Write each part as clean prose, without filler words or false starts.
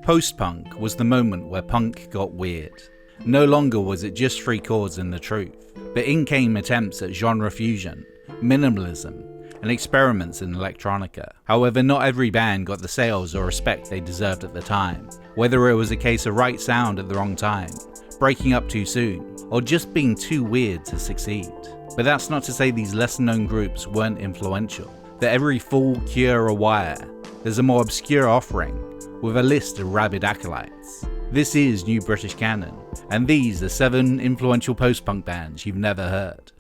Post-punk was the moment where punk got weird. No longer was it just three chords and the truth, but in came attempts at genre fusion, minimalism, and experiments in electronica. However, not every band got the sales or respect they deserved at the time, whether it was a case of right sound at the wrong time, breaking up too soon, or just being too weird to succeed. But that's not to say these lesser known groups weren't influential. For every Fool, Cure or Wire, there's a more obscure offering, with a list of rabid acolytes. This is New British Canon, and these are 7 influential post-punk bands you've never heard.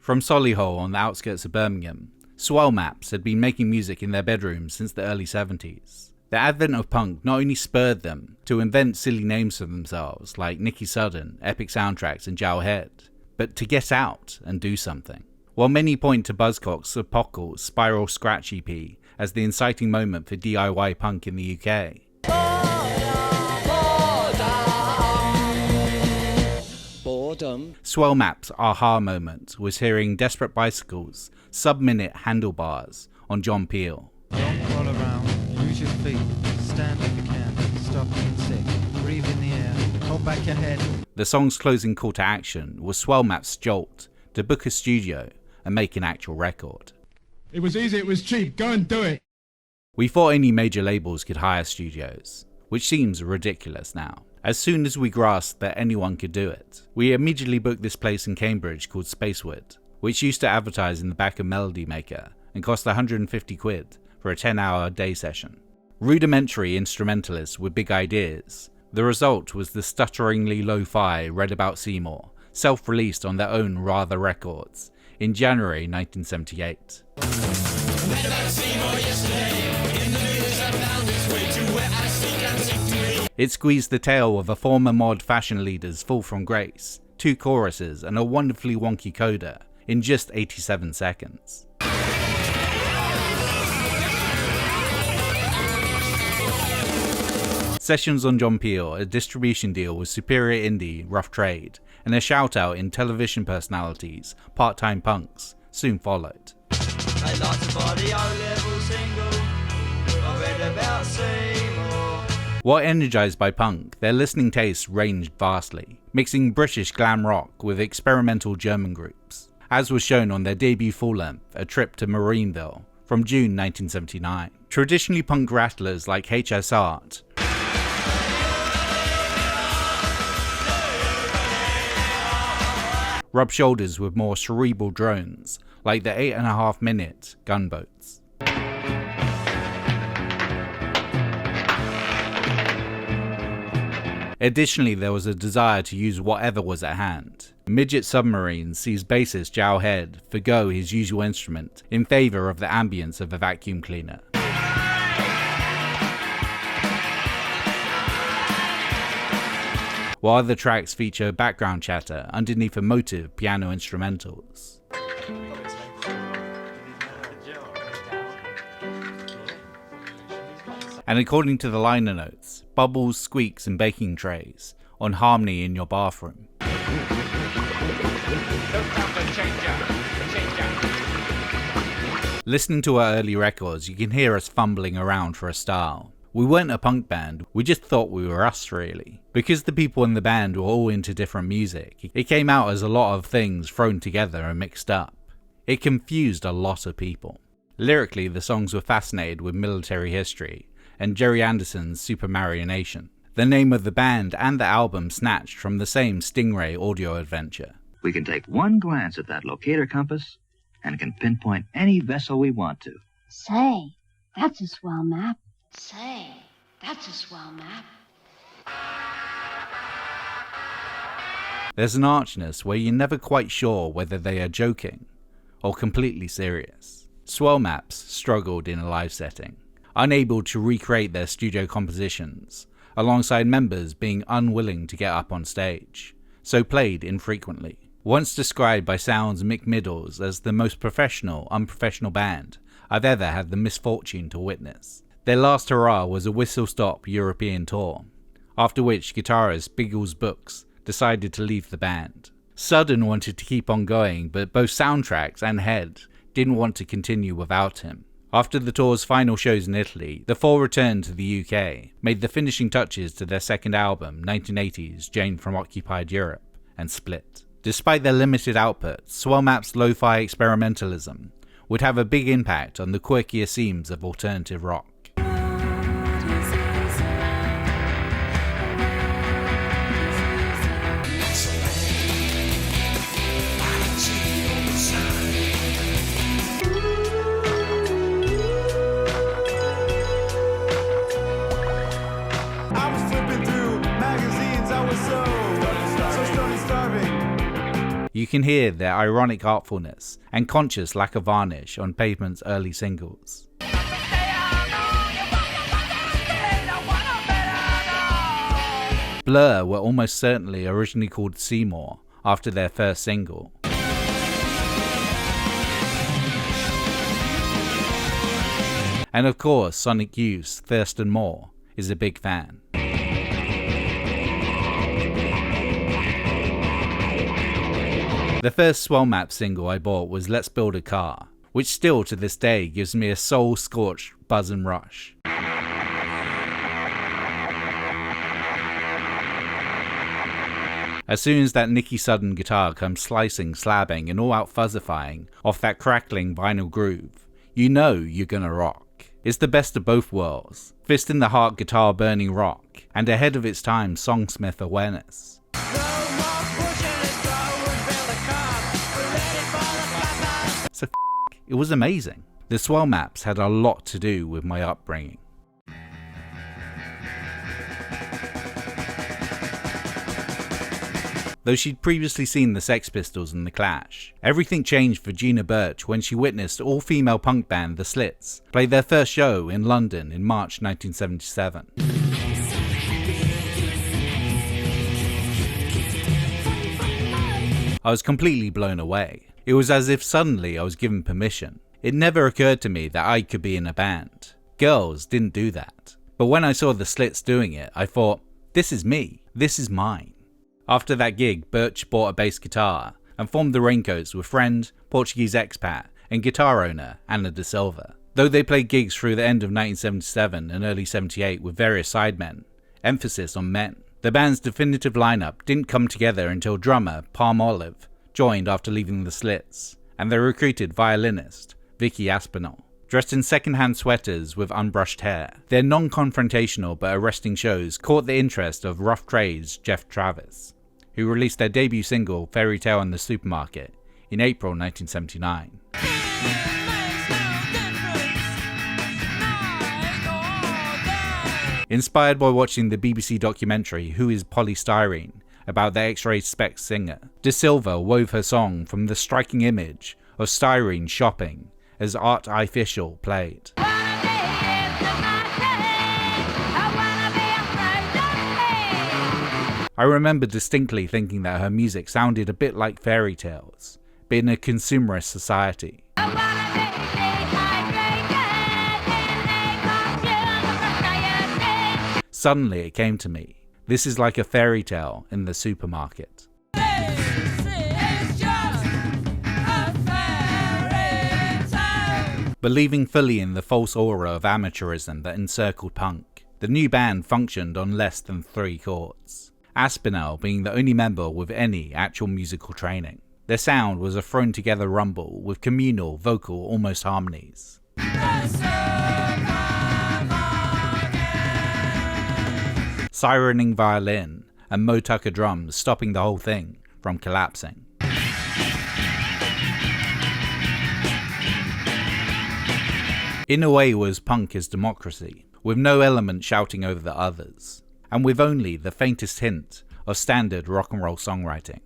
From Solihull on the outskirts of Birmingham, Swell Maps had been making music in their bedrooms since the early 70s. The advent of punk not only spurred them to invent silly names for themselves like Nicky Sudden, Epic Soundtracks and Jangle-Head, but to get out and do something. While many point to Buzzcock's Apocalypse Spiral Scratch EP as the inciting moment for DIY punk in the UK, Swell Maps' aha moment was hearing Desperate Bicycles' sub-minute Handlebars on John Peel. Don't crawl around, use your feet, stand if you can, stop being sick, breathe in the air, hold back your head. The song's closing call to action was Swell Maps' jolt to book a studio and make an actual record. It was easy, it was cheap, go and do it. We thought any major labels could hire studios, which seems ridiculous now. As soon as we grasped that anyone could do it, we immediately booked this place in Cambridge called Spacewood, which used to advertise in the back of Melody Maker and cost 150 quid for a 10-hour day session. Rudimentary instrumentalists with big ideas, the result was the stutteringly lo-fi Read About Seymour, self-released on their own Rather Records in January 1978. It squeezed the tale of a former mod fashion leader's fall from grace, 2 choruses and a wonderfully wonky coda in just 87 seconds. Sessions on John Peel, a distribution deal with Superior Indie, Rough Trade, and a shout out in television personalities, Part-Time Punks, soon followed. While energised by punk, their listening tastes ranged vastly, mixing British glam rock with experimental German groups, as was shown on their debut full-length, A Trip to Marineville, from June 1979. Traditionally punk rattlers like HS Art, rub shoulders with more cerebral drones, like the 8.5-minute Gunboats. Additionally, there was a desire to use whatever was at hand. Midget Submarine sees bassist Jangle-Head forgo his usual instrument in favour of the ambience of a vacuum cleaner. While other tracks feature background chatter underneath emotive piano instrumentals. And according to the liner notes, bubbles, squeaks and baking trays on Harmony in Your Bathroom. Listening to our early records, you can hear us fumbling around for a style. We weren't a punk band, we just thought we were us really. Because the people in the band were all into different music, it came out as a lot of things thrown together and mixed up. It confused a lot of people. Lyrically, the songs were fascinated with military history and Jerry Anderson's Super Mario Nation, the name of the band and the album snatched from the same Stingray audio adventure. We can take one glance at that locator compass and can pinpoint any vessel we want to. Say, that's a swell map. Say, that's a swell map. There's an archness where you're never quite sure whether they are joking or completely serious. Swell Maps struggled in a live setting, unable to recreate their studio compositions, alongside members being unwilling to get up on stage, so played infrequently. Once described by Sound's Mick Middles as the most professional, unprofessional band I've ever had the misfortune to witness. Their last hurrah was a whistle-stop European tour, after which guitarist Biggles Books decided to leave the band. Sudden wanted to keep on going, but both Soundtracks and Head didn't want to continue without him. After the tour's final shows in Italy, the four returned to the UK, made the finishing touches to their second album, 1980's Jane from Occupied Europe, and split. Despite their limited output, Swell Map's lo-fi experimentalism would have a big impact on the quirkier themes of alternative rock. You can hear their ironic artfulness and conscious lack of varnish on Pavement's early singles. Blur were almost certainly originally called Seymour after their first single. And of course, Sonic Youth's Thurston Moore is a big fan. The first Swell Map single I bought was Let's Build a Car, which still to this day gives me a soul-scorched buzz and rush. As soon as that Nicky Sudden guitar comes slicing, slabbing and all-out fuzzifying off that crackling vinyl groove, you know you're gonna rock. It's the best of both worlds, fist in the heart guitar burning rock, and ahead of its time songsmith awareness. So it was amazing. The Swell Maps had a lot to do with my upbringing. Though she'd previously seen the Sex Pistols and the Clash, everything changed for Gina Birch when she witnessed all-female punk band The Slits play their first show in London in March 1977. I was completely blown away. It was as if suddenly I was given permission. It never occurred to me that I could be in a band. Girls didn't do that. But when I saw the Slits doing it, I thought, this is me. This is mine. After that gig, Birch bought a bass guitar and formed the Raincoats with friend, Portuguese expat, and guitar owner Anna De Silva. Though they played gigs through the end of 1977 and early 78 with various sidemen, emphasis on men, the band's definitive lineup didn't come together until drummer Palm Olive joined after leaving the Slits, and they recruited violinist Vicky Aspinall. Dressed in second-hand sweaters with unbrushed hair, their non-confrontational but arresting shows caught the interest of Rough Trade's Jeff Travis, who released their debut single Fairy Tale in the Supermarket in April 1979. Inspired by watching the BBC documentary Who is Polystyrene about the X-Ray Specs singer, De Silva wove her song from the striking image of styrene shopping as Art Official played. I remember distinctly thinking that her music sounded a bit like fairy tales, but in a consumerist society. Suddenly it came to me, this is like a fairy tale in the supermarket. Believing fully in the false aura of amateurism that encircled punk, the new band functioned on less than 3 chords, Aspinall being the only member with any actual musical training. Their sound was a thrown together rumble with communal vocal almost harmonies. Sirening violin and Mo Tucker drums stopping the whole thing from collapsing. In a way was punk as democracy, with no element shouting over the others, and with only the faintest hint of standard rock and roll songwriting.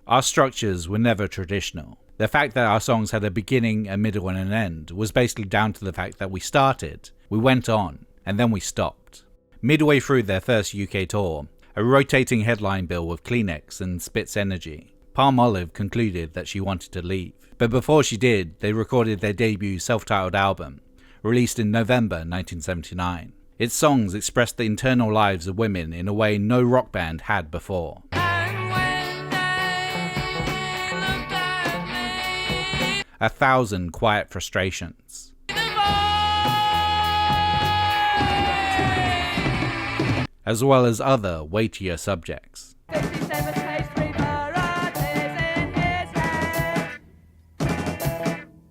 Our structures were never traditional. The fact that our songs had a beginning, a middle and an end was basically down to the fact that we started, we went on, and then we stopped. Midway through their first UK tour, a rotating headline bill with Kleenex and Spitz Energy, Palm Olive concluded that she wanted to leave. But before she did, they recorded their debut self-titled album, released in November 1979. Its songs expressed the internal lives of women in a way no rock band had before. 1,000 quiet frustrations. As well as other weightier subjects.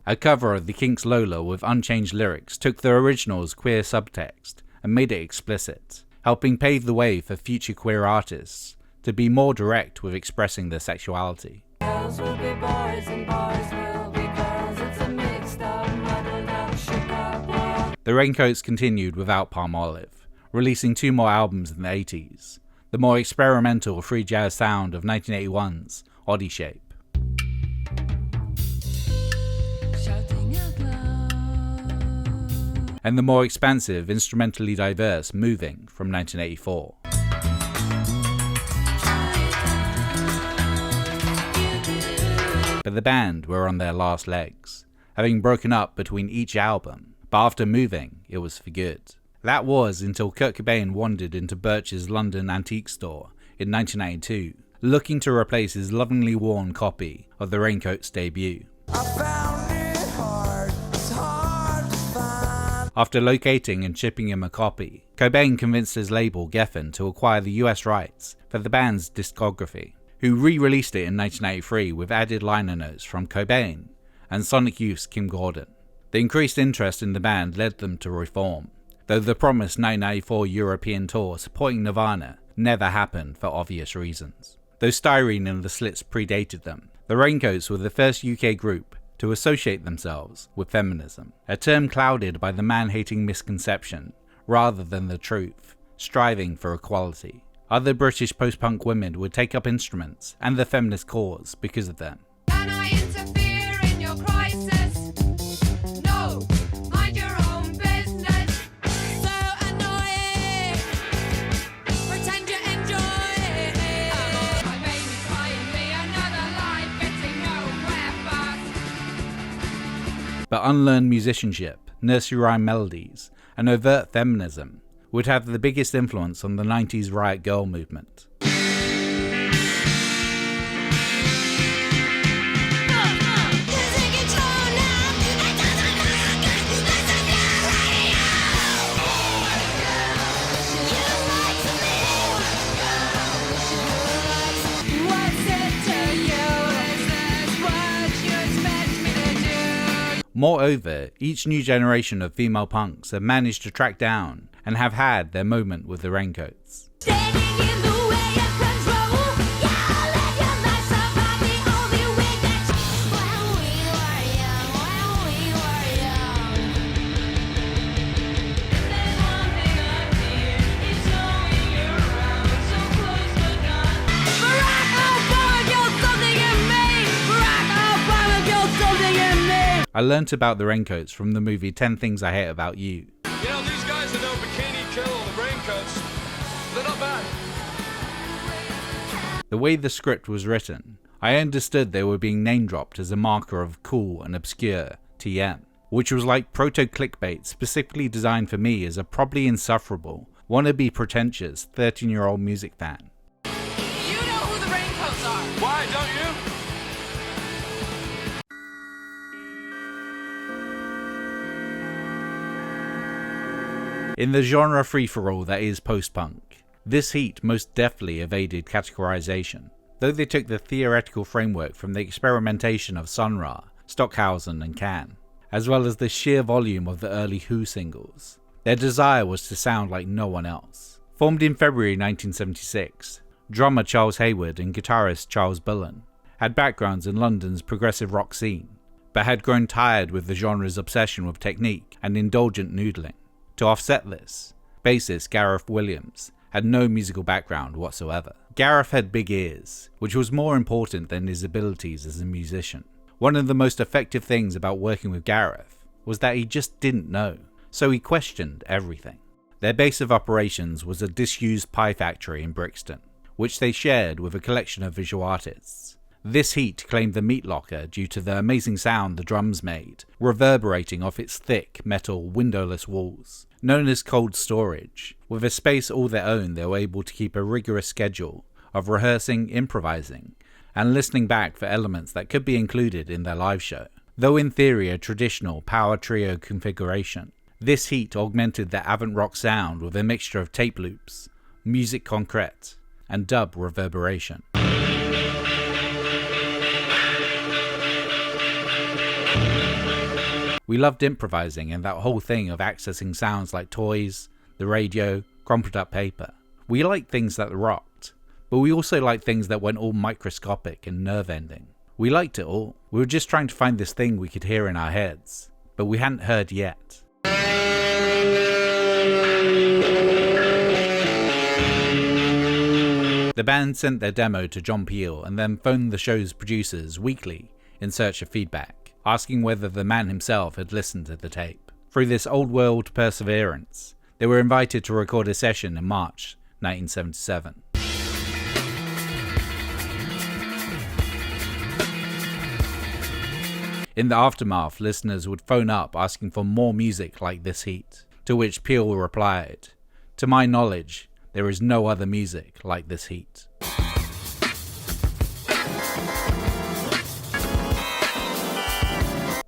A cover of the Kinks' Lola with unchanged lyrics took the original's queer subtext and made it explicit, helping pave the way for future queer artists to be more direct with expressing their sexuality. Girls will be boys and boys will be girls. It's a mixed up, muddled up, shook up world. The Raincoats continued without Palmolive, releasing 2 more albums in the 80s, the more experimental free jazz sound of 1981's Oddie Shape, and the more expansive, instrumentally diverse Moving from 1984. But the band were on their last legs, having broken up between each album, but after Moving, it was for good. That was until Kurt Cobain wandered into Birch's London antique store in 1992, looking to replace his lovingly worn copy of the Raincoats' debut. After locating and shipping him a copy, Cobain convinced his label Geffen to acquire the US rights for the band's discography, who re-released it in 1983 with added liner notes from Cobain and Sonic Youth's Kim Gordon. The increased interest in the band led them to reform, though the promised 1994 European tour supporting Nirvana never happened for obvious reasons. Though Styrene and the Slits predated them, the Raincoats were the first UK group to associate themselves with feminism, a term clouded by the man-hating misconception, rather than the truth, striving for equality. Other British post-punk women would take up instruments and the feminist cause because of them. Can I interfere in your crisis? No, mind your own business. So annoying. Pretend you enjoy it. My baby's buying me another life, getting nowhere fast. But unlearned musicianship, nursery rhyme melodies, and overt feminism would have the biggest influence on the 90s Riot Grrrl movement. Moreover, each new generation of female punks have managed to track down and have had their moment with the Raincoats. Standing in the way of control. Yeah, let your life survive the only way that when we were young. There's one thing I fear, it's knowing you're around, so close but not. Barack Obama killed something in me. Barack Obama killed something in me. I learnt about the Raincoats from the movie 10 Things I Hate About You. You know, these guys that know Bikini Kill or the Raincoats, they're not bad. The way the script was written, I understood they were being name-dropped as a marker of cool and obscure TM, which was like proto-clickbait specifically designed for me as a probably insufferable, wannabe pretentious 13-year-old music fan. You know who the Raincoats are. Why, don't you? In the genre free-for-all that is post-punk, this heat most deftly evaded categorization, though they took the theoretical framework from the experimentation of Sun Ra, Stockhausen and Can, as well as the sheer volume of the early Who singles. Their desire was to sound like no one else. Formed in February 1976, drummer Charles Hayward and guitarist Charles Bullen had backgrounds in London's progressive rock scene, but had grown tired with the genre's obsession with technique and indulgent noodling. To offset this, bassist Gareth Williams had no musical background whatsoever. Gareth had big ears, which was more important than his abilities as a musician. One of the most effective things about working with Gareth was that he just didn't know, so he questioned everything. Their base of operations was a disused pie factory in Brixton, which they shared with a collection of visual artists. This heat claimed the meat locker due to the amazing sound the drums made, reverberating off its thick, metal, windowless walls. Known as cold storage, with a space all their own, they were able to keep a rigorous schedule of rehearsing, improvising, and listening back for elements that could be included in their live show. Though in theory a traditional power trio configuration, this heat augmented the avant rock sound with a mixture of tape loops, musique concrète, and dub reverberation. We loved improvising and that whole thing of accessing sounds like toys, the radio, crumpled up paper. We liked things that rocked, but we also liked things that went all microscopic and nerve-ending. We liked it all. We were just trying to find this thing we could hear in our heads, but we hadn't heard yet. The band sent their demo to John Peel and then phoned the show's producers weekly in search of feedback, asking whether the man himself had listened to the tape. Through this old world perseverance, they were invited to record a session in March 1977. In the aftermath, listeners would phone up asking for more music like this heat, to which Peel replied, "To my knowledge, there is no other music like this heat."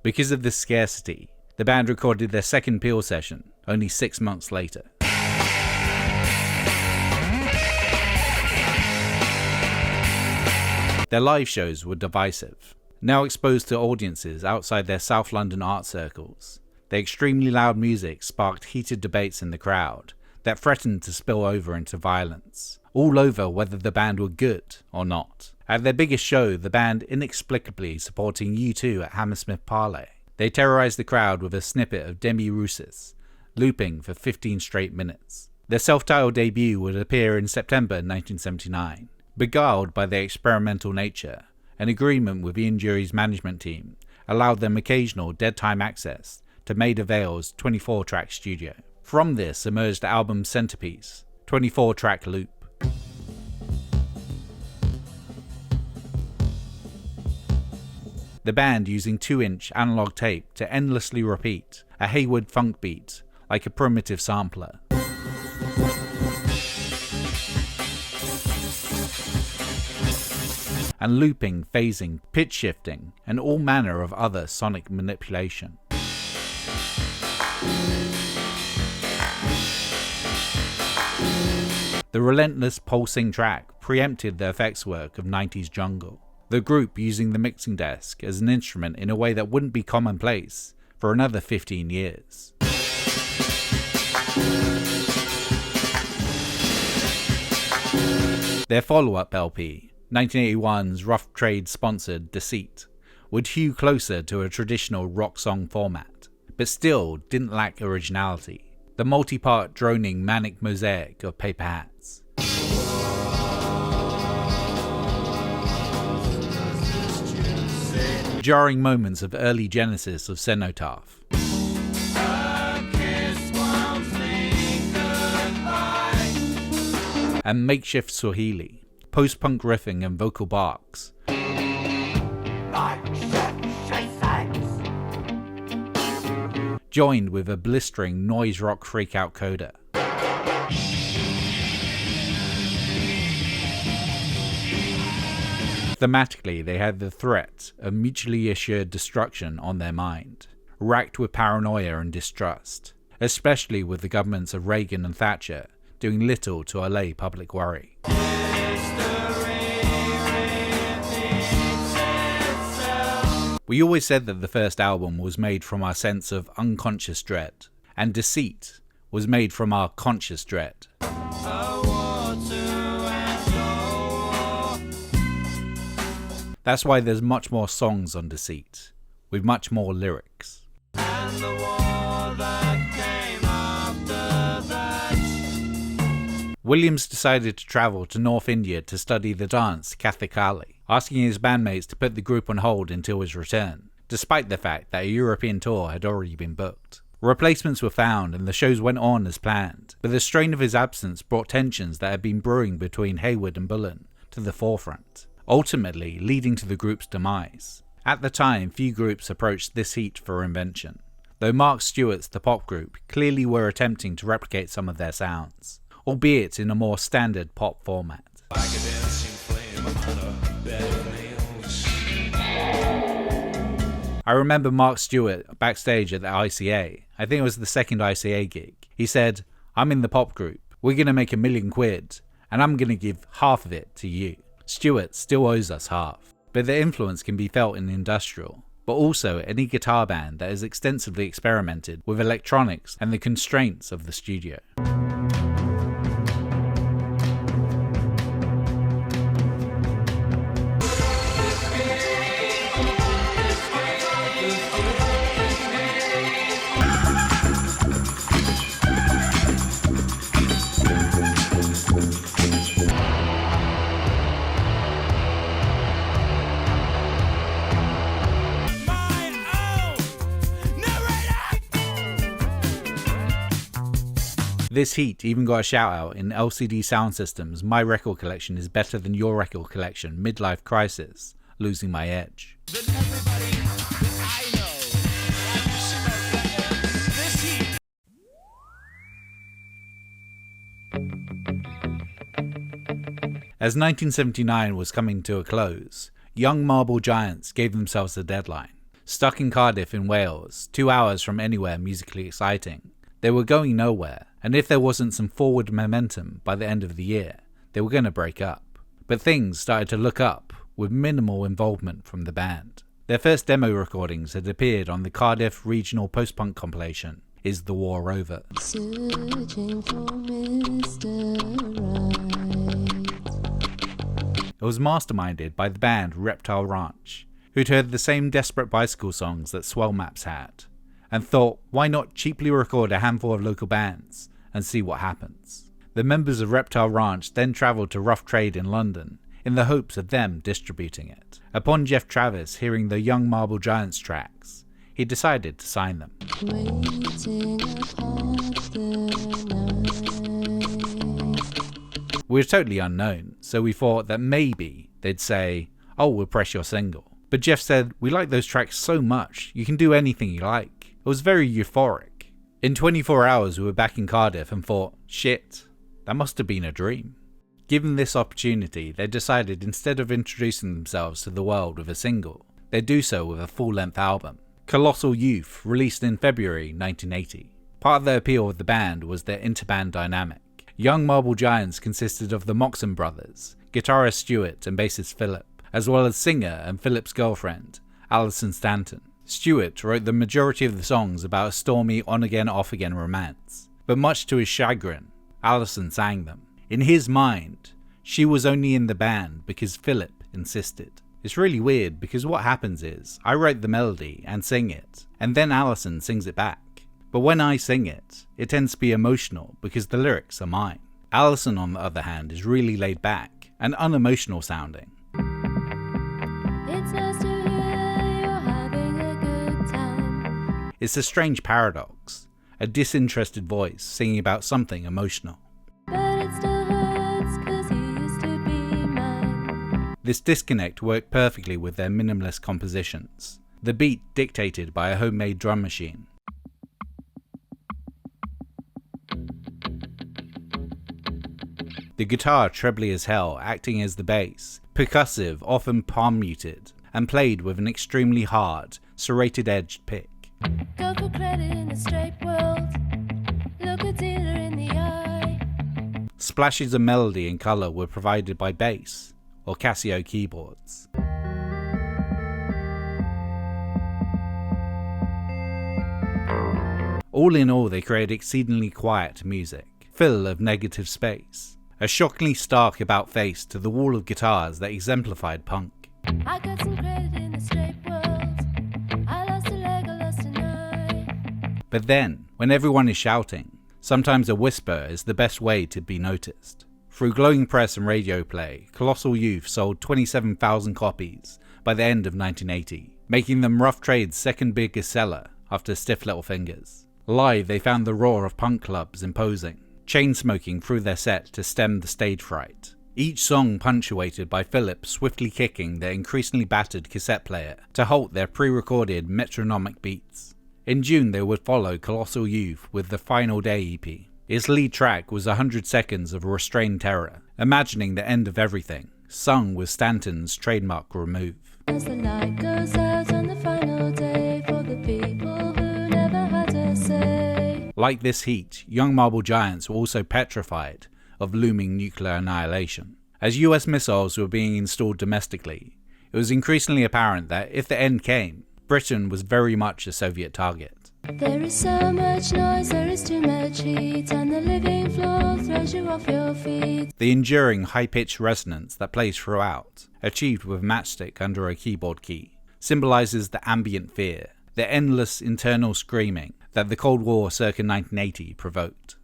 Because of this scarcity, the band recorded their second Peel session only 6 months later. Their live shows were divisive. Now exposed to audiences outside their South London art circles, their extremely loud music sparked heated debates in the crowd that threatened to spill over into violence, all over whether the band were good or not. At their biggest show, the band inexplicably supporting U2 at Hammersmith Parley, they terrorized the crowd with a snippet of Demi Roussis, looping for 15 straight minutes. Their self-titled debut would appear in September 1979. Beguiled by their experimental nature, an agreement with Ian Dury's management team allowed them occasional dead time access to Maida Vale's 24-track studio. From this emerged the album's centerpiece, 24-track Loop. The band using 2-inch analog tape to endlessly repeat a Hayward funk beat like a primitive sampler. And looping, phasing, pitch shifting, and all manner of other sonic manipulation. The relentless pulsing track preempted the effects work of 90s jungle, the group using the mixing desk as an instrument in a way that wouldn't be commonplace for another 15 years. Their follow-up LP, 1981's Rough Trade sponsored Deceit, would hew closer to a traditional rock song format, but still didn't lack originality, the multi-part droning manic mosaic of Paper Hats. Jarring moments of early genesis of Cenotaph. And makeshift Swahili. Post-punk riffing and vocal barks. Joined with a blistering noise rock freakout coda. Thematically, they had the threat of mutually assured destruction on their mind, racked with paranoia and distrust, especially with the governments of Reagan and Thatcher doing little to allay public worry. We always said that the first album was made from our sense of unconscious dread, and Deceit was made from our conscious dread. That's why there's much more songs on Deceit, with much more lyrics. Williams decided to travel to North India to study the dance Kathakali, asking his bandmates to put the group on hold until his return, despite the fact that a European tour had already been booked. Replacements were found and the shows went on as planned, but the strain of his absence brought tensions that had been brewing between Hayward and Bullen to the forefront, ultimately leading to the group's demise. At the time, few groups approached this heat for invention, though Mark Stewart's The Pop Group clearly were attempting to replicate some of their sounds, albeit in a more standard pop format. I remember Mark Stewart backstage at the ICA, I think it was the second ICA gig. He said, "I'm in the pop group, we're going to make £1 million, and I'm going to give half of it to you." Stewart still owes us half. But the influence can be felt in industrial, but also any guitar band that has extensively experimented with electronics and the constraints of the studio. This heat even got a shout out in LCD Sound System's My Record Collection is Better Than Your Record Collection Midlife Crisis, Losing My Edge. As 1979 was coming to a close, young marble giants gave themselves a deadline. Stuck in Cardiff in Wales, 2 hours from anywhere musically exciting, they were going nowhere, and if there wasn't some forward momentum by the end of the year, they were going to break up. But things started to look up with minimal involvement from the band. Their first demo recordings had appeared on the Cardiff regional post-punk compilation, Is the War Over? Searching for Mr. Right. It was masterminded by the band Reptile Ranch, who'd heard the same desperate bicycle songs that Swell Maps had, and thought, why not cheaply record a handful of local bands and see what happens. The members of Reptile Ranch then travelled to Rough Trade in London in the hopes of them distributing it. Upon Jeff Travis hearing the Young Marble Giants tracks, he decided to sign them. We were totally unknown, so we thought that maybe they'd say, "Oh, we'll press your single." But Jeff said, "We like those tracks so much, you can do anything you like." It was very euphoric. In 24 hours we were back in Cardiff and thought, shit, that must have been a dream. Given this opportunity, they decided instead of introducing themselves to the world with a single, they'd do so with a full-length album. Colossal Youth, released in February 1980. Part of the appeal of the band was their interband dynamic. Young Marble Giants consisted of the Moxon brothers, guitarist Stuart and bassist Philip, as well as singer and Philip's girlfriend, Alison Stanton. Stuart wrote the majority of the songs about a stormy on-again off-again romance, but much to his chagrin, Alison sang them. In his mind, she was only in the band because Philip insisted. It's really weird because what happens is, I write the melody and sing it, and then Alison sings it back. But when I sing it, it tends to be emotional because the lyrics are mine. Alison, on the other hand, is really laid back and unemotional sounding. It's nice to hear you're having a good time. It's a strange paradox, a disinterested voice singing about something emotional. But it still hurts 'cause he used to be mine. This disconnect worked perfectly with their minimalist compositions, the beat dictated by a homemade drum machine. The guitar trebly as hell, acting as the bass, percussive, often palm muted, and played with an extremely hard, serrated edged pick. Go for credit in a straight world. Look a dealer in the eye. Splashes of melody and colour were provided by bass, or Casio keyboards. All in all, they created exceedingly quiet music, full of negative space. A shockingly stark about face to the wall of guitars that exemplified punk. I got some credit in the straight world. I lost a leg, I lost an eye. But then, when everyone is shouting, sometimes a whisper is the best way to be noticed. Through glowing press and radio play, Colossal Youth sold 27,000 copies by the end of 1980, making them Rough Trade's second biggest seller after Stiff Little Fingers. Live, they found the roar of punk clubs imposing, chain smoking through their set to stem the stage fright. Each song punctuated by Philip swiftly kicking their increasingly battered cassette player to halt their pre-recorded metronomic beats. In June they would follow Colossal Youth with the Final Day EP. Its lead track was 100 seconds of restrained terror, imagining the end of everything, sung with Stanton's trademark remove. As the light goes out on the final day. Like this heat, young marble giants were also petrified of looming nuclear annihilation. As US missiles were being installed domestically, it was increasingly apparent that if the end came, Britain was very much a Soviet target. There is so much noise, there is too much heat, and the living floor throws you off your feet. The enduring high-pitched resonance that plays throughout, achieved with a matchstick under a keyboard key, symbolizes the ambient fear, the endless internal screaming that the Cold War circa 1980 provoked.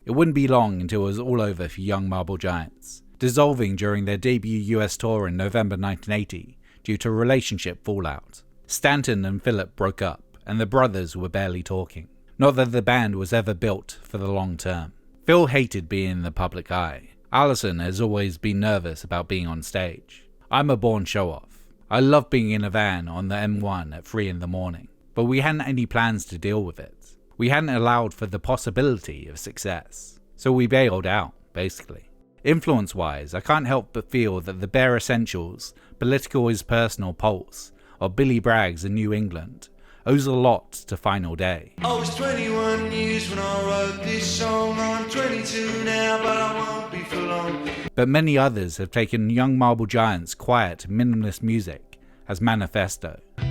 It wouldn't be long until it was all over for young marble giants, dissolving during their debut US tour in November 1980 due to relationship fallout. Stanton and Philip broke up, and the brothers were barely talking. Not that the band was ever built for the long term. Phil hated being in the public eye. Alison has always been nervous about being on stage. I'm a born show-off. I love being in a van on the M1 at 3 in the morning, but we hadn't any plans to deal with it. We hadn't allowed for the possibility of success, so we bailed out, basically. Influence-wise, I can't help but feel that the bare essentials, Political is Personal Pulse, or Billy Bragg's in New England, owes a lot to Final Day. I was 21 years when I wrote this song. I'm 22 now, but I won't be for long. But many others have taken young marble giants' quiet, minimalist music as manifesto. I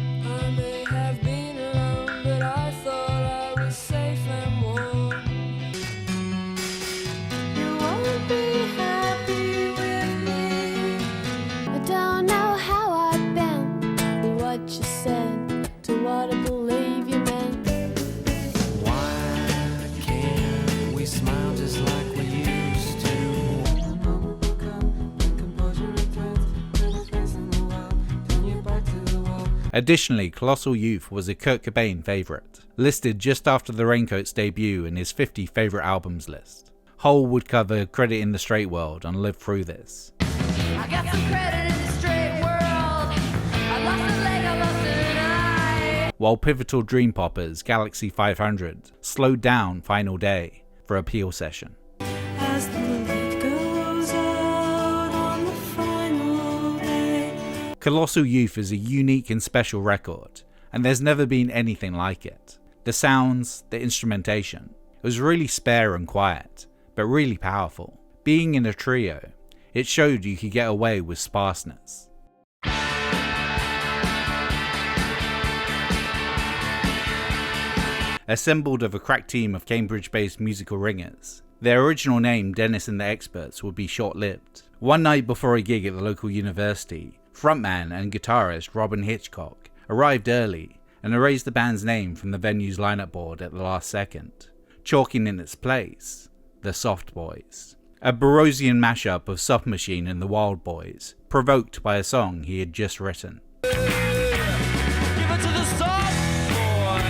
may have been alone, but I thought I was safe and warm. You won't be happy with me. I don't know how I bent to what you said, to what I believe you meant. Why can't we smile just like we used to? Additionally, Colossal Youth was a Kurt Cobain favourite, listed just after the Raincoats' debut in his 50 favourite albums list. Hole would cover Credit in the Straight World on Live Through This. I got some credit in the straight world. I lost a leg, I lost an eye. While pivotal Dream Popper's Galaxy 500 slowed down Final Day for a Peel session. As the light goes out on the final day. Colossal Youth is a unique and special record, and there's never been anything like it. The sounds, the instrumentation, it was really spare and quiet, but really powerful. Being in a trio, it showed you could get away with sparseness. Assembled of a crack team of Cambridge-based musical ringers, their original name, Dennis and the Experts, would be short-lived. One night before a gig at the local university, frontman and guitarist Robin Hitchcock arrived early and erased the band's name from the venue's lineup board at the last second, chalking in its place the Soft Boys. A Barosian mashup of Soft Machine and the Wild Boys, provoked by a song he had just written. Give it to the soft boy.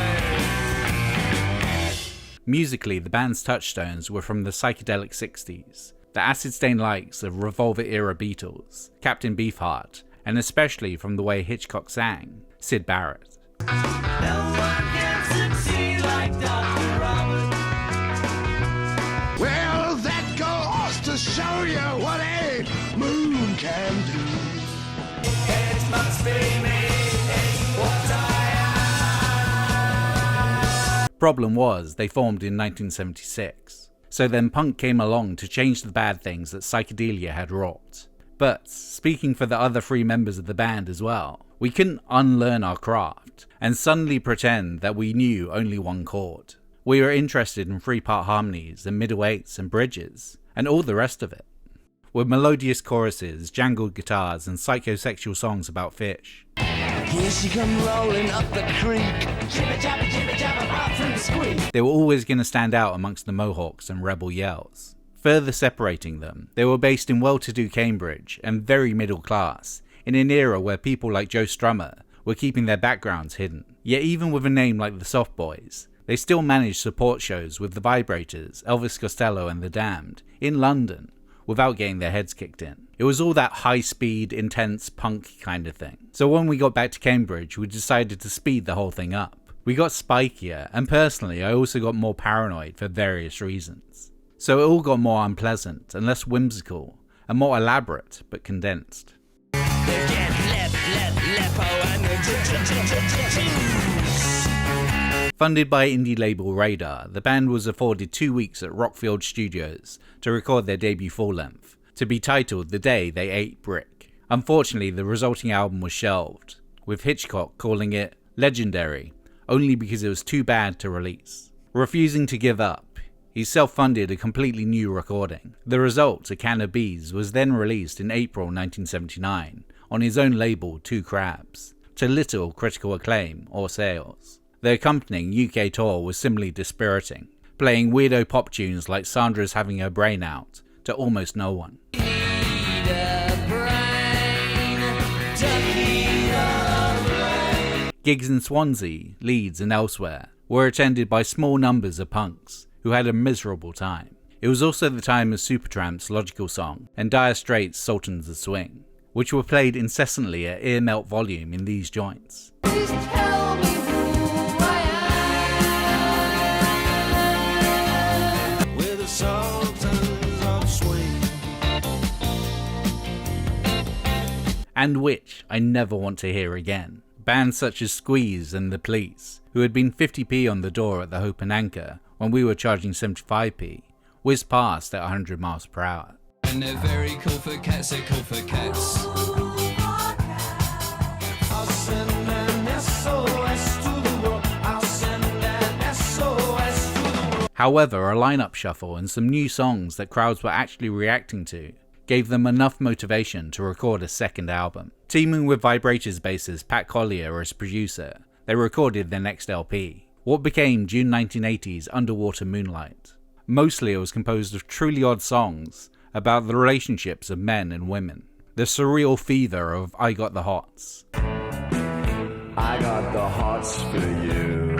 Musically, the band's touchstones were from the psychedelic 60s, the acid-stained likes of Revolver-era Beatles, Captain Beefheart, and especially from the way Hitchcock sang, Syd Barrett. No one can succeed like Dr. Robert. Well, that goes to show you what a moon can do. It must be me. It's what I am. Problem was, they formed in 1976, so then punk came along to change the bad things that psychedelia had wrought. But, speaking for the other 3 members of the band as well, we couldn't unlearn our craft and suddenly pretend that we knew only one chord. We were interested in 3-part harmonies and middle eights and bridges, and all the rest of it. With melodious choruses, jangled guitars, and psychosexual songs about fish. Here she come rolling up the creek. Jibba jabba jibba jabba out through the squeak. They were always going to stand out amongst the Mohawks and rebel yells. Further separating them, they were based in well-to-do Cambridge and very middle class, in an era where people like Joe Strummer were keeping their backgrounds hidden. Yet even with a name like the Soft Boys, they still managed support shows with the Vibrators, Elvis Costello and the Damned, in London, without getting their heads kicked in. It was all that high-speed, intense punk kind of thing. So when we got back to Cambridge, we decided to speed the whole thing up. We got spikier, and personally I also got more paranoid for various reasons. So it all got more unpleasant and less whimsical, and more elaborate but condensed. They get lepo and the Funded by indie label Radar, the band was afforded 2 weeks at Rockfield Studios to record their debut full-length, to be titled The Day They Ate Brick. Unfortunately, the resulting album was shelved, with Hitchcock calling it legendary only because it was too bad to release. Refusing to give up, he self-funded a completely new recording. The result, A Can of Bees, was then released in April 1979 on his own label Two Crabs, to little critical acclaim or sales. The accompanying UK tour was similarly dispiriting, playing weirdo pop tunes like Sandra's Having Her Brain Out to almost no one. Gigs in Swansea, Leeds and elsewhere were attended by small numbers of punks who had a miserable time. It was also the time of Supertramp's Logical Song and Dire Straits' Sultans of Swing, which were played incessantly at ear melt volume in these joints. And which I never want to hear again. Bands such as Squeeze and The Police, who had been 50p on the door at the Hope and Anchor when we were charging 75p, whizzed past at 100 miles per hour. And they're very cool for cats, they're cool for cats. I'll send an SOS to the world. I'll send an SOS to the world. However, a lineup shuffle and some new songs that crowds were actually reacting to gave them enough motivation to record a second album. Teaming with Vibrators bassist Pat Collier as producer, they recorded their next LP, what became June 1980's Underwater Moonlight. Mostly it was composed of truly odd songs about the relationships of men and women. The surreal fever of I Got the Hots. I got the hots for you.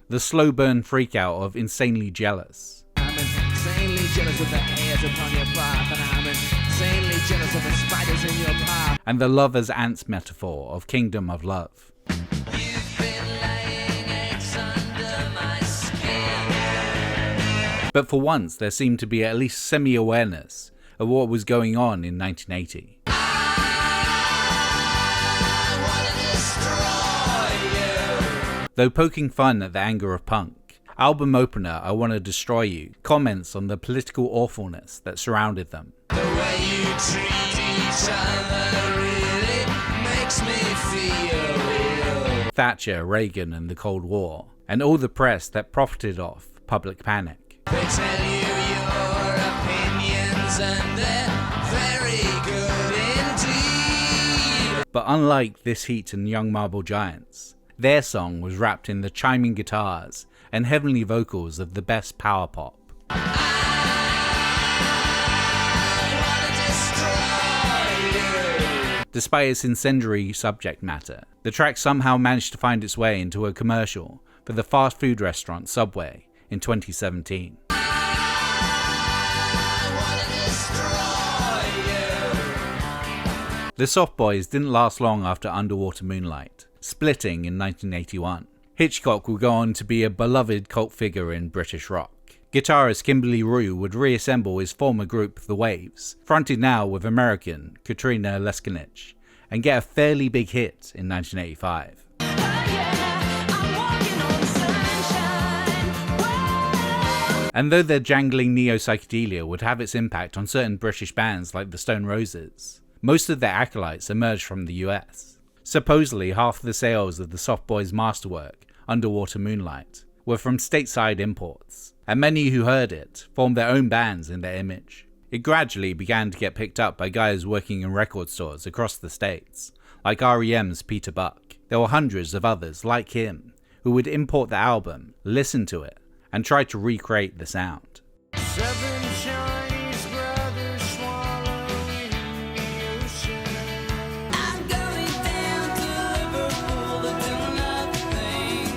The slow burn freakout of Insanely Jealous. I'm insanely jealous of the hairs upon your path, and I'm insanely jealous of the spiders in your path. And the lovers ants metaphor of Kingdom of Love. You've been laying eggs under my skin. But for once there seemed to be at least semi-awareness of what was going on in 1980. Though poking fun at the anger of punk, album opener I Want to Destroy You comments on the political awfulness that surrounded them. The way you treat each other really makes me feel real. Thatcher, Reagan and the Cold War, and all the press that profited off public panic. They tell you your opinions and they're very good indeed. But unlike This Heat and Young Marble Giants, their song was wrapped in the chiming guitars and heavenly vocals of the best power pop. Despite its incendiary subject matter, the track somehow managed to find its way into a commercial for the fast food restaurant Subway in 2017. The Soft Boys didn't last long after Underwater Moonlight, splitting in 1981. Hitchcock would go on to be a beloved cult figure in British rock. Guitarist Kimberly Rue would reassemble his former group The Waves, fronted now with American Katrina Leskinich, and get a fairly big hit in 1985. And though their jangling neo-psychedelia would have its impact on certain British bands like the Stone Roses, most of their acolytes emerged from the US. Supposedly half the sales of the Soft Boys' masterwork, Underwater Moonlight, were from stateside imports, and many who heard it formed their own bands in their image. It gradually began to get picked up by guys working in record stores across the states, like R.E.M's Peter Buck. There were hundreds of others like him who would import the album, listen to it, and try to recreate the sound. 7 Chinese brothers swallowing the ocean. I'm going down to Liverpool to do nothing.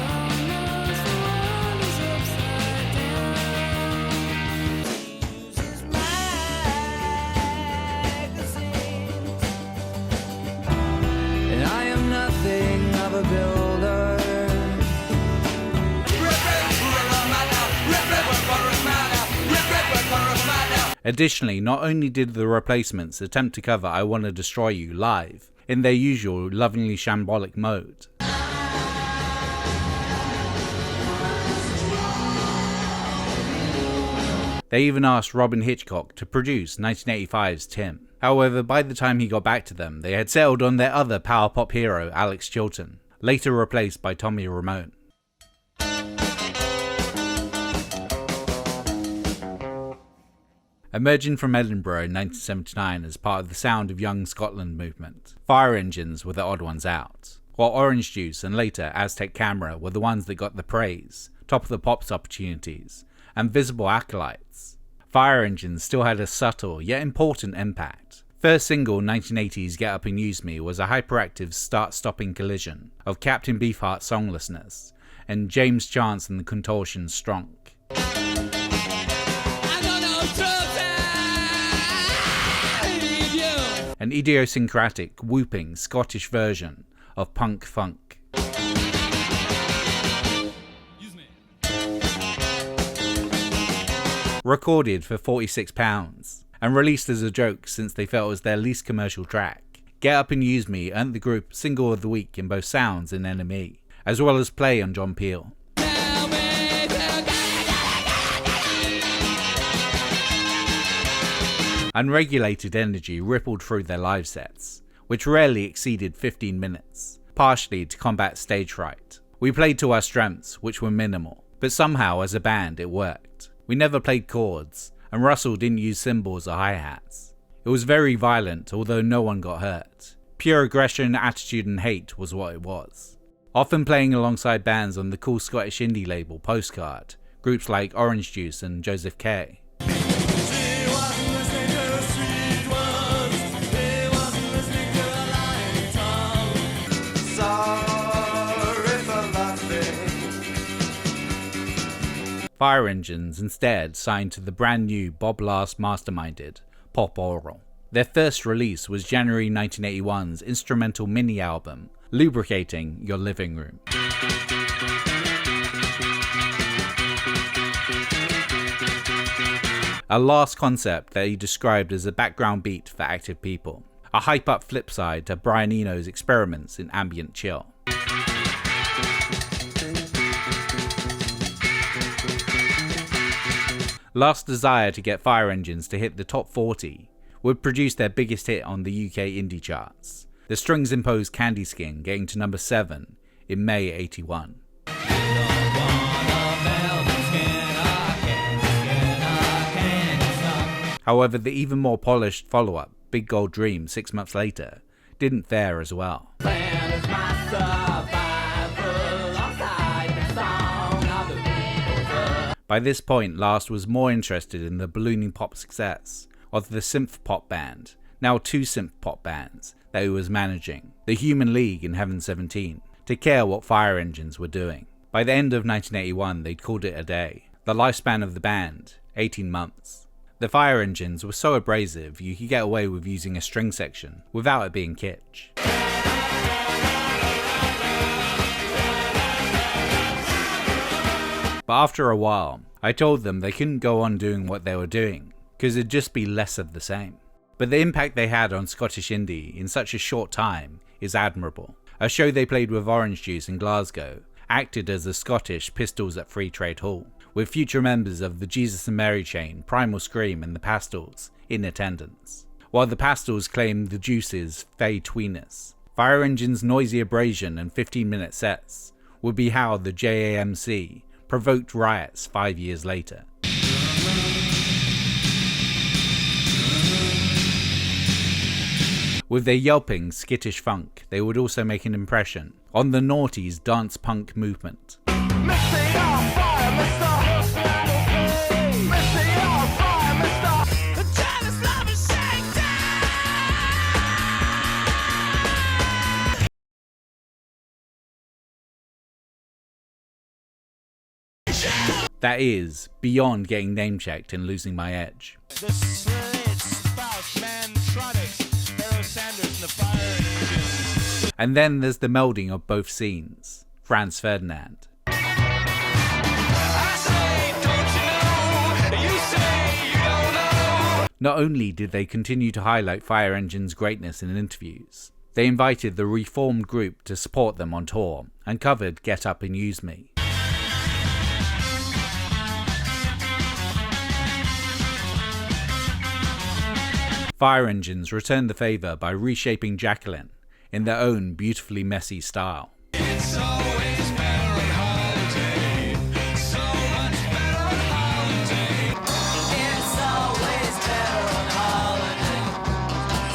Almost the world is upside down. Uses magazines. And I am nothing of a builder. Additionally, not only did the replacements attempt to cover I Wanna Destroy You live, in their usual lovingly shambolic mode, they even asked Robin Hitchcock to produce 1985's Tim. However, by the time he got back to them, they had settled on their other power pop hero, Alex Chilton, later replaced by Tommy Ramone. Emerging from Edinburgh in 1979 as part of the Sound of Young Scotland movement, Fire Engines were the odd ones out, while Orange Juice and later Aztec Camera were the ones that got the praise, Top of the Pops opportunities, and visible acolytes. Fire Engines still had a subtle yet important impact. First single 1980's Get Up and Use Me was a hyperactive start-stopping collision of Captain Beefheart's songlessness and James Chance and the Contortion's Stronk. An idiosyncratic, whooping Scottish version of punk funk. Recorded for £46 and released as a joke since they felt it was their least commercial track, Get Up and Use Me earned the group Single of the Week in both Sounds and NME, as well as play on John Peel. Unregulated energy rippled through their live sets, which rarely exceeded 15 minutes, partially to combat stage fright. We played to our strengths, which were minimal, but somehow as a band it worked. We never played chords, and Russell didn't use cymbals or hi-hats. It was very violent, although no one got hurt. Pure aggression, attitude and hate was what it was. Often playing alongside bands on the cool Scottish indie label Postcard, groups like Orange Juice and Joseph K. Fire Engines instead signed to the brand new Bob Last masterminded Pop Oral. Their first release was January 1981's instrumental mini-album, Lubricating Your Living Room. A last concept that he described as a background beat for active people, a hype-up flip side to Brian Eno's experiments in ambient chill. Last's desire to get Fire Engines to hit the top 40 would produce their biggest hit on the UK indie charts, the Strings Imposed Candy Skin getting to number 7 in May 81. However, the even more polished follow-up, Big Gold Dream 6 months later, didn't fare as well. By this point, Last was more interested in the ballooning pop success of the synth pop band, now 2 synth pop bands, that he was managing, the Human League and Heaven 17, to care what Fire Engines were doing. By the end of 1981, they'd called it a day. The lifespan of the band, 18 months. The Fire Engines were so abrasive you could get away with using a string section without it being kitsch. But after a while, I told them they couldn't go on doing what they were doing, because it'd just be less of the same. But the impact they had on Scottish indie in such a short time is admirable. A show they played with Orange Juice in Glasgow acted as the Scottish Pistols at Free Trade Hall, with future members of the Jesus and Mary Chain, Primal Scream and the Pastels in attendance. While the Pastels claimed the Juice's fey tweeness, Fire Engine's noisy abrasion and 15-minute sets would be how the JAMC provoked riots 5 years later. With their yelping, skittish funk, they would also make an impression on the noughties dance punk movement. That is, beyond getting name-checked and losing my edge. The Slits, Spouse, Mantronics, Barrow Sanders, and the Fire Engines. And then there's the melding of both scenes, Franz Ferdinand. I say, don't you know? You say you don't know. Not only did they continue to highlight Fire Engine's greatness in interviews, they invited the reformed group to support them on tour and covered Get Up and Use Me. Fire Engines returned the favour by reshaping Jacqueline in their own beautifully messy style. It's always better on holiday. So much better on holiday. It's always better on holiday.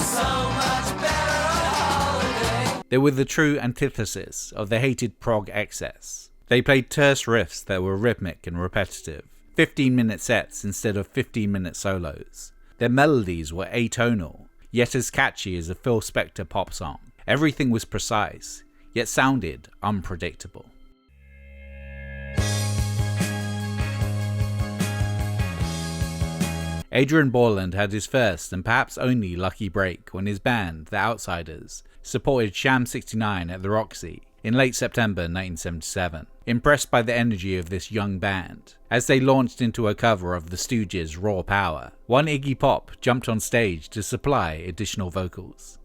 So much better on holiday. They were the true antithesis of the hated prog excess. They played terse riffs that were rhythmic and repetitive, 15-minute sets instead of 15-minute solos. Their melodies were atonal, yet as catchy as a Phil Spector pop song. Everything was precise, yet sounded unpredictable. Adrian Borland had his first and perhaps only lucky break when his band, The Outsiders, supported Sham 69 at the Roxy in late September 1977. Impressed by the energy of this young band, as they launched into a cover of the Stooges' Raw Power, one Iggy Pop jumped on stage to supply additional vocals.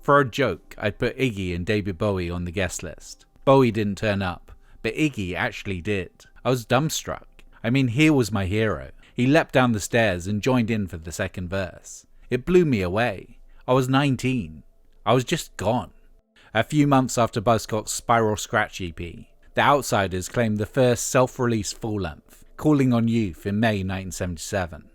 For a joke, I'd put Iggy and David Bowie on the guest list. Bowie didn't turn up, but Iggy actually did. I was dumbstruck. I mean, here was my hero. He leapt down the stairs and joined in for the second verse. It blew me away. I was 19. I was just gone. A few months after Buzzcocks' Spiral Scratch EP, The Outsiders claimed the first self-released full-length, Calling on Youth, in May 1977.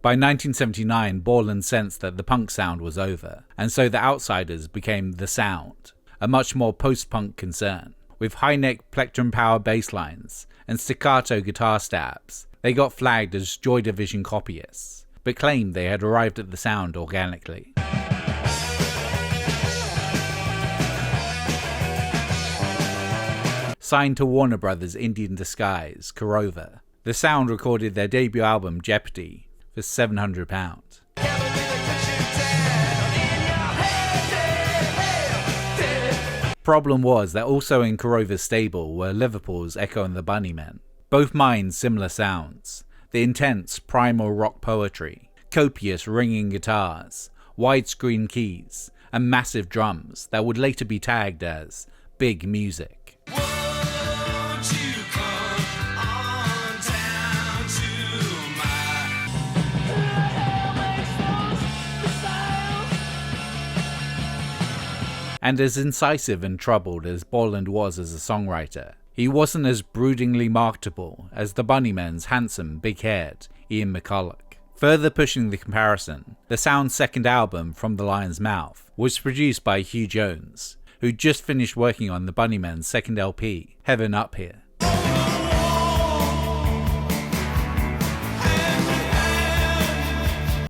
By 1979, Borland sensed that the punk sound was over, and so The Outsiders became The Sound, a much more post-punk concern. With high-neck plectrum-power bass lines and staccato guitar stabs, they got flagged as Joy Division copyists, but claimed they had arrived at the sound organically. Signed to Warner Brothers' Indian disguise, Korova, The Sound recorded their debut album Jeopardy for £700. Problem was that also in Korova's stable were Liverpool's Echo and the Bunnymen. Both mined similar sounds, the intense primal rock poetry, copious ringing guitars, widescreen keys, and massive drums that would later be tagged as big music. And as incisive and troubled as Borland was as a songwriter, he wasn't as broodingly marketable as the Bunnymen's handsome, big-haired Ian McCulloch. Further pushing the comparison, The Sound's second album, From the Lion's Mouth, was produced by Hugh Jones, who'd just finished working on the Bunnymen's second LP, Heaven Up Here.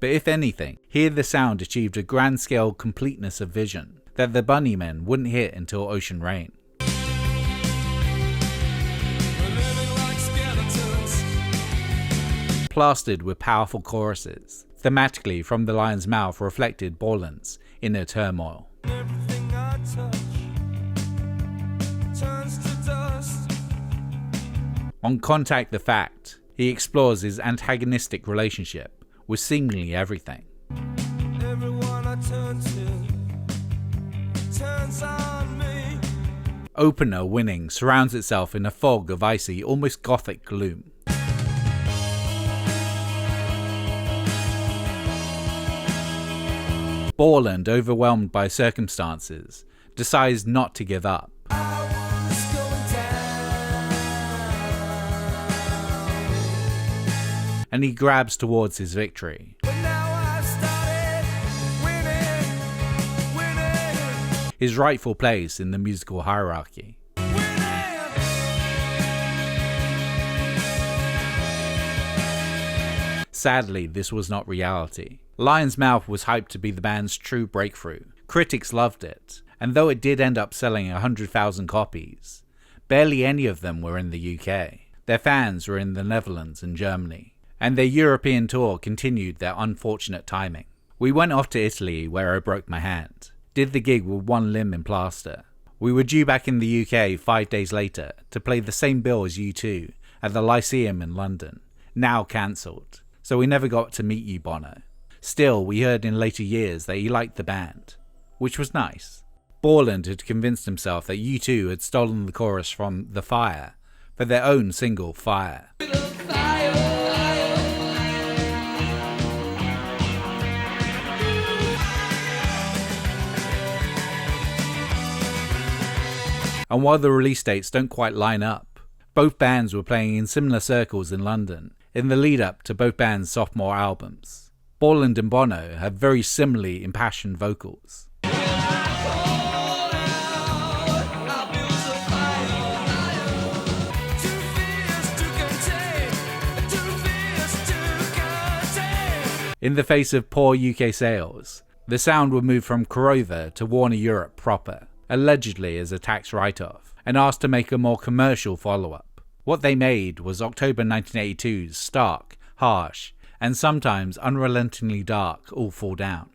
But if anything, here The Sound achieved a grand-scale completeness of vision that the Bunnymen wouldn't hit until Ocean Rain. Plastered with powerful choruses, thematically From the Lion's Mouth reflected Borland's inner turmoil. Everything I touch turns to dust. On Contact the Fact, he explores his antagonistic relationship with seemingly everything. Everyone I turn to turns on me. Opener Winning surrounds itself in a fog of icy, almost gothic gloom. Borland, overwhelmed by circumstances, decides not to give up. And he grabs towards his victory. His rightful place in the musical hierarchy. Sadly, this was not reality. Lion's Mouth was hyped to be the band's true breakthrough. Critics loved it, and though it did end up selling 100,000 copies, barely any of them were in the UK. Their fans were in the Netherlands and Germany, and their European tour continued their unfortunate timing. We went off to Italy, where I broke my hand. did the gig with one limb in plaster. We were due back in the UK 5 days later to play the same bill as U2 at the Lyceum in London, now cancelled, so we never got to meet you, Bono. Still, we heard in later years that he liked the band, which was nice. Borland had convinced himself that U2 had stolen the chorus from The Fire for their own single, Fire. And while the release dates don't quite line up, both bands were playing in similar circles in London in the lead up to both bands' sophomore albums. Borland and Bono have very similarly impassioned vocals. In the face of poor UK sales, the sound would move from Corova to Warner Europe proper, allegedly as a tax write-off, and asked to make a more commercial follow-up. What they made was October 1982's stark, harsh, and sometimes unrelentingly dark All Fall Down.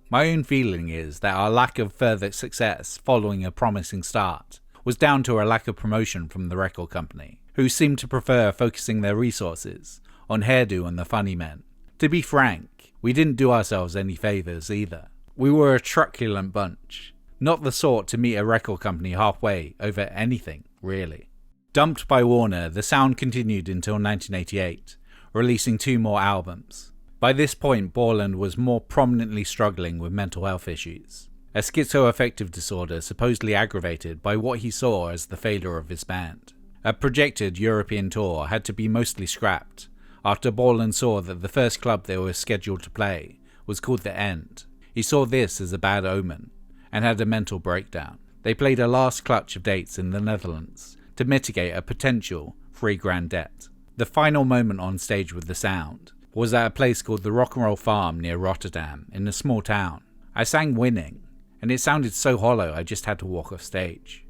My own feeling is that our lack of further success following a promising start was down to a lack of promotion from the record company, who seemed to prefer focusing their resources on Hairdo and the Funny Men. To be frank, we didn't do ourselves any favours either. We were a truculent bunch, not the sort to meet a record company halfway over anything, really. Dumped by Warner, the sound continued until 1988, releasing 2 more albums. By this point, Borland was more prominently struggling with mental health issues, a schizoaffective disorder supposedly aggravated by what he saw as the failure of his band. A projected European tour had to be mostly scrapped after Borland saw that the first club they were scheduled to play was called The End. He saw this as a bad omen and had a mental breakdown. They played a last clutch of dates in the Netherlands to mitigate a potential $3,000 debt. The final moment on stage with the sound was at a place called the Rock and Roll Farm near Rotterdam in a small town. I sang Winning, and it sounded so hollow I just had to walk off stage.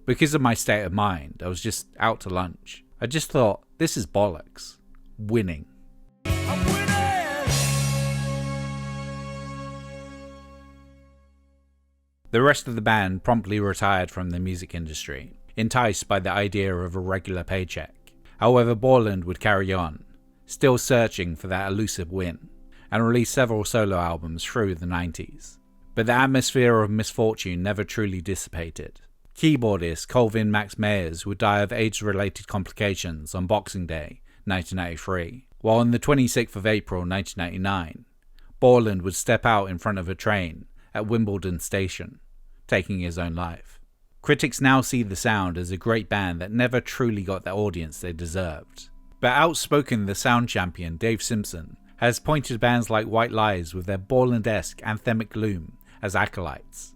Because of my state of mind, I was just out to lunch. I just thought, this is bollocks. Winning. The rest of the band promptly retired from the music industry, enticed by the idea of a regular paycheck. However, Borland would carry on, still searching for that elusive win, and released several solo albums through the 90s. But the atmosphere of misfortune never truly dissipated. Keyboardist Colvin Max Meyers would die of AIDS-related complications on Boxing Day, 1993, while on the 26th of April 1999, Borland would step out in front of a train at Wimbledon Station, taking his own life. Critics now see the sound as a great band that never truly got the audience they deserved. But outspoken The Sound champion Dave Simpson has pointed bands like White Lies with their Borland-esque anthemic gloom as acolytes.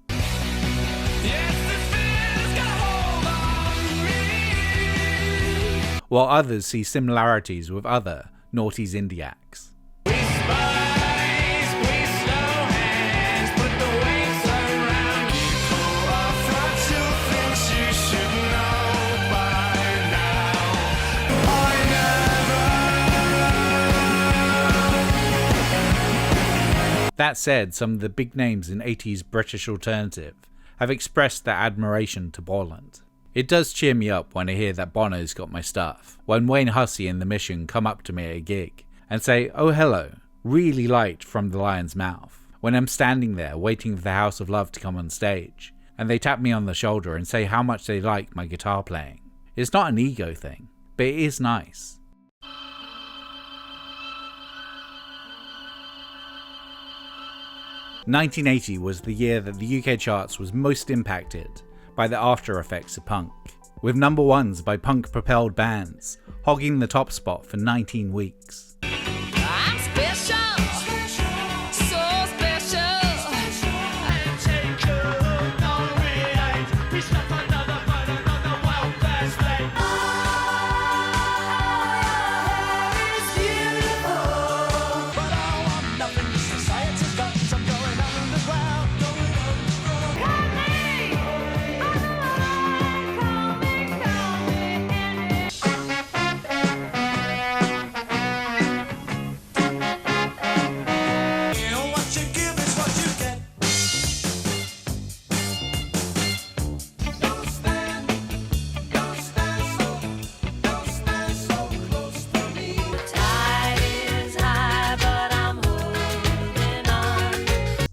While others see similarities with other noughties indie acts. That said, some of the big names in 80s British alternative have expressed their admiration to Borland. It does cheer me up when I hear that Bono's got my stuff. When Wayne Hussey and The Mission come up to me at a gig and say, "Oh hello, really liked From the Lion's Mouth." When I'm standing there waiting for the House of Love to come on stage and they tap me on the shoulder and say how much they like my guitar playing. It's not an ego thing, but it is nice. "1980 was the year that the UK charts was most impacted by the after effects of punk, with number ones by punk-propelled bands hogging the top spot for 19 weeks. I'm special, so special. And take good, no it ain't. We slept another but another wild fast day. It's beautiful, but I want nothing. Society's got some going underground, going underground.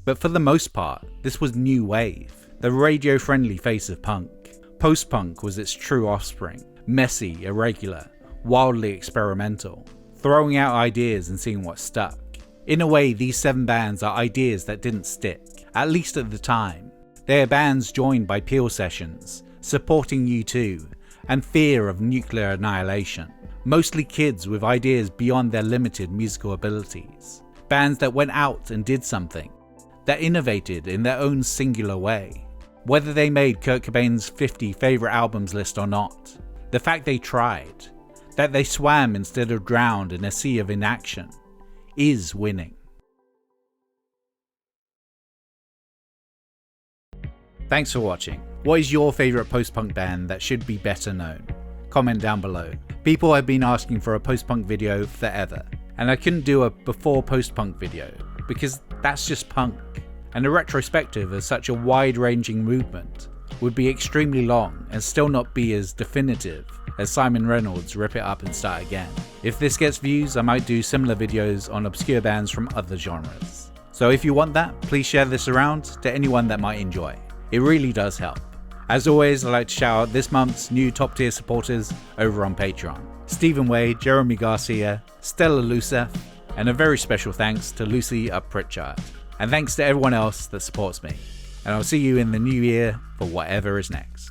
But for the most part, this was new wave, the radio-friendly face of punk. Post-punk was its true offspring, messy, irregular, wildly experimental, throwing out ideas and seeing what stuck. In a way, these 7 bands are ideas that didn't stick, at least at the time. They are bands joined by Peel sessions, supporting U2, and fear of nuclear annihilation. Mostly kids with ideas beyond their limited musical abilities. Bands that went out and did something, that innovated in their own singular way. Whether they made Kurt Cobain's 50 favourite albums list or not, the fact they tried, that they swam instead of drowned in a sea of inaction, is winning. Thanks for watching. What is your favourite post-punk band that should be better known? Comment down below. People have been asking for a post-punk video forever, and I couldn't do a before post-punk video, because that's just punk. And a retrospective of such a wide-ranging movement would be extremely long and still not be as definitive as Simon Reynolds' Rip It Up and Start Again. If this gets views, I might do similar videos on obscure bands from other genres. So if you want that, please share this around to anyone that might enjoy. It really does help. As always, I'd like to shout out this month's new top tier supporters over on Patreon. Stephen Wade, Jeremy Garcia, Stella Lucef, and a very special thanks to Lucy Up Pritchard. And thanks to everyone else that supports me. And I'll see you in the new year for whatever is next.